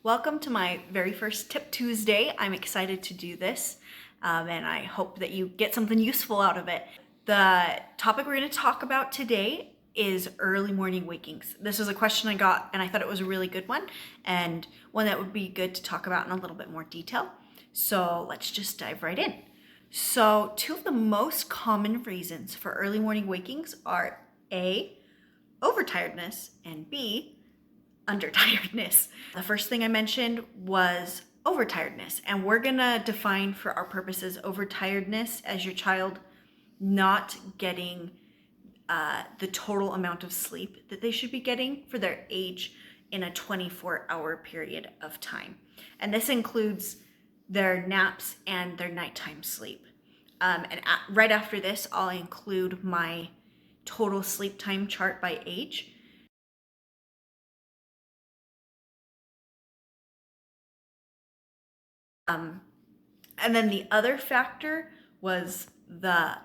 Welcome to my very first Tip Tuesday. I'm excited to do this and I hope that you get something useful out of it. The topic we're going to talk about today is early morning wakings. This was a question I got and I thought it was a really good one and one that would be good to talk about in a little bit more detail. So let's just dive right in. So two of the most common reasons for early morning wakings are A, overtiredness, and B, undertiredness. The first thing I mentioned was overtiredness, and we're gonna define for our purposes overtiredness as your child not getting the total amount of sleep that they should be getting for their age in a 24-hour period of time. And this includes their naps and their nighttime sleep. Right after this, I'll include my total sleep time chart by age. And then the other factor was the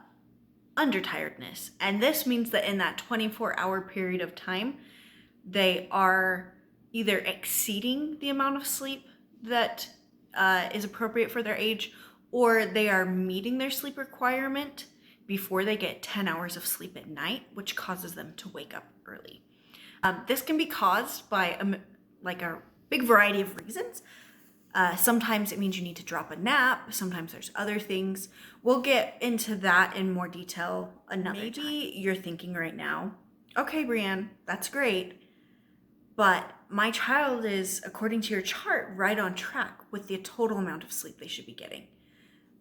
undertiredness. And this means that in that 24-hour period of time, they are either exceeding the amount of sleep that is appropriate for their age, or they are meeting their sleep requirement before they get 10 hours of sleep at night, which causes them to wake up early. This can be caused by a big variety of reasons. Sometimes it means you need to drop a nap. Sometimes there's other things. We'll get into that in more detail another time. Maybe you're thinking right now, okay, Brianne, that's great, but my child is, according to your chart, right on track with the total amount of sleep they should be getting,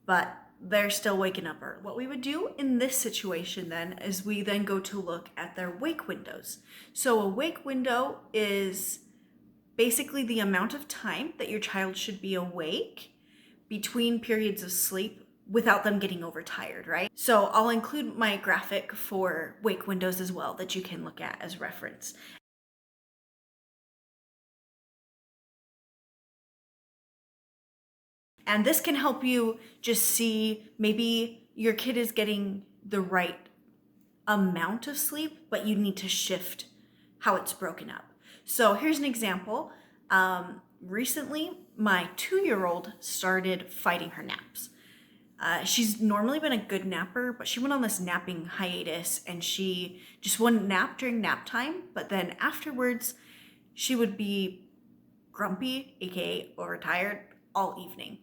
but they're still waking up early. What we would do in this situation then is we then go to look at their wake windows. So a wake window is basically the amount of time that your child should be awake between periods of sleep without them getting overtired, right? So I'll include my graphic for wake windows as well that you can look at as reference. And this can help you just see maybe your kid is getting the right amount of sleep, but you need to shift how it's broken up. So here's an example. Recently, my 2-year-old started fighting her naps. She's normally been a good napper, but she went on this napping hiatus and she just wouldn't nap during nap time. But then afterwards, she would be grumpy, aka overtired, all evening.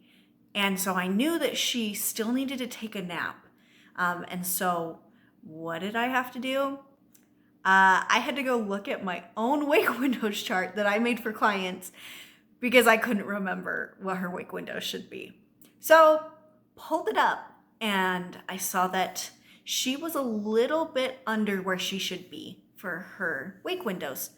And so I knew that she still needed to take a nap. And so what did I have to do? I had to go look at my own wake windows chart that I made for clients because I couldn't remember what her wake windows should be. So pulled it up and I saw that she was a little bit under where she should be for her wake windows.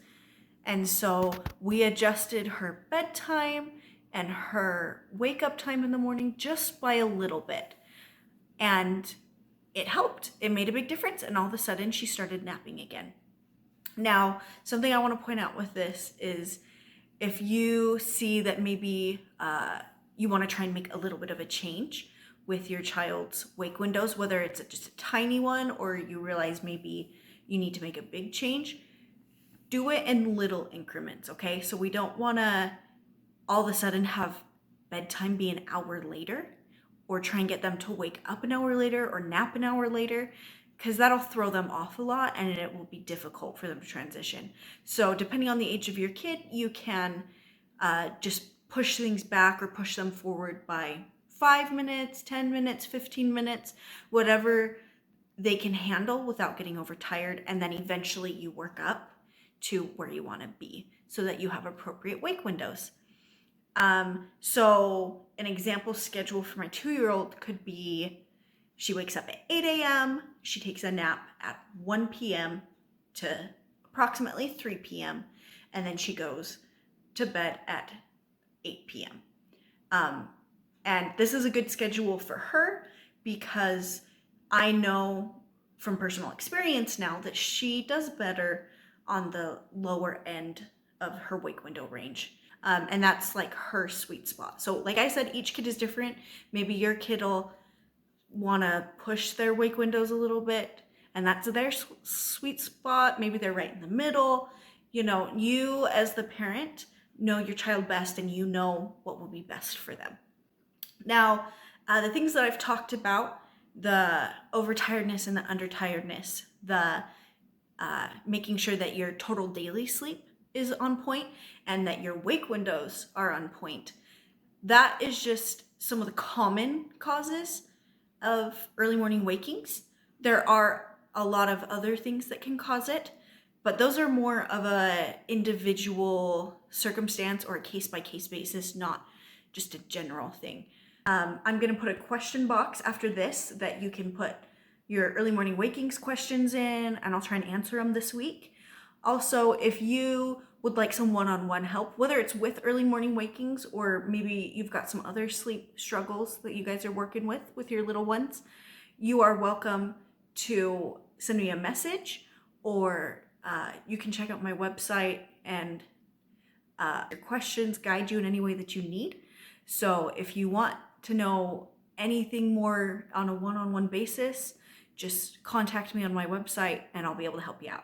And so we adjusted her bedtime and her wake up time in the morning just by a little bit. And it helped. It made a big difference. And all of a sudden she started napping again. Now, something I want to point out with this is if you see that maybe you want to try and make a little bit of a change with your child's wake windows, whether it's just a tiny one or you realize maybe you need to make a big change, do it in little increments, okay? So we don't want to all of a sudden have bedtime be an hour later or try and get them to wake up an hour later or nap an hour later, because that'll throw them off a lot and it will be difficult for them to transition. So depending on the age of your kid, you can just push things back or push them forward by 5 minutes, 10 minutes, 15 minutes, whatever they can handle without getting overtired. And then eventually you work up to where you want to be so that you have appropriate wake windows. So an example schedule for my 2-year-old could be she wakes up at 8 a.m., she takes a nap at 1 p.m. to approximately 3 p.m., and then she goes to bed at 8 p.m. And this is a good schedule for her because I know from personal experience now that she does better on the lower end of her wake window range. And that's like her sweet spot. So like I said, each kid is different. Maybe your kid will want to push their wake windows a little bit and that's their sweet spot. Maybe they're right in the middle. You know, you as the parent know your child best and you know what will be best for them. Now, the things that I've talked about, the overtiredness and the undertiredness, the making sure that your total daily sleep is on point and that your wake windows are on point. That is just some of the common causes of early morning wakings. There are a lot of other things that can cause it, but those are more of a individual circumstance or a case by case basis, not just a general thing. I'm going to put a question box after this that you can put your early morning wakings questions in, and I'll try and answer them this week. Also, if you would like some one-on-one help, whether it's with early morning wakings or maybe you've got some other sleep struggles that you guys are working with your little ones, you are welcome to send me a message, or you can check out my website and your questions guide you in any way that you need. So if you want to know anything more on a one-on-one basis, just contact me on my website and I'll be able to help you out.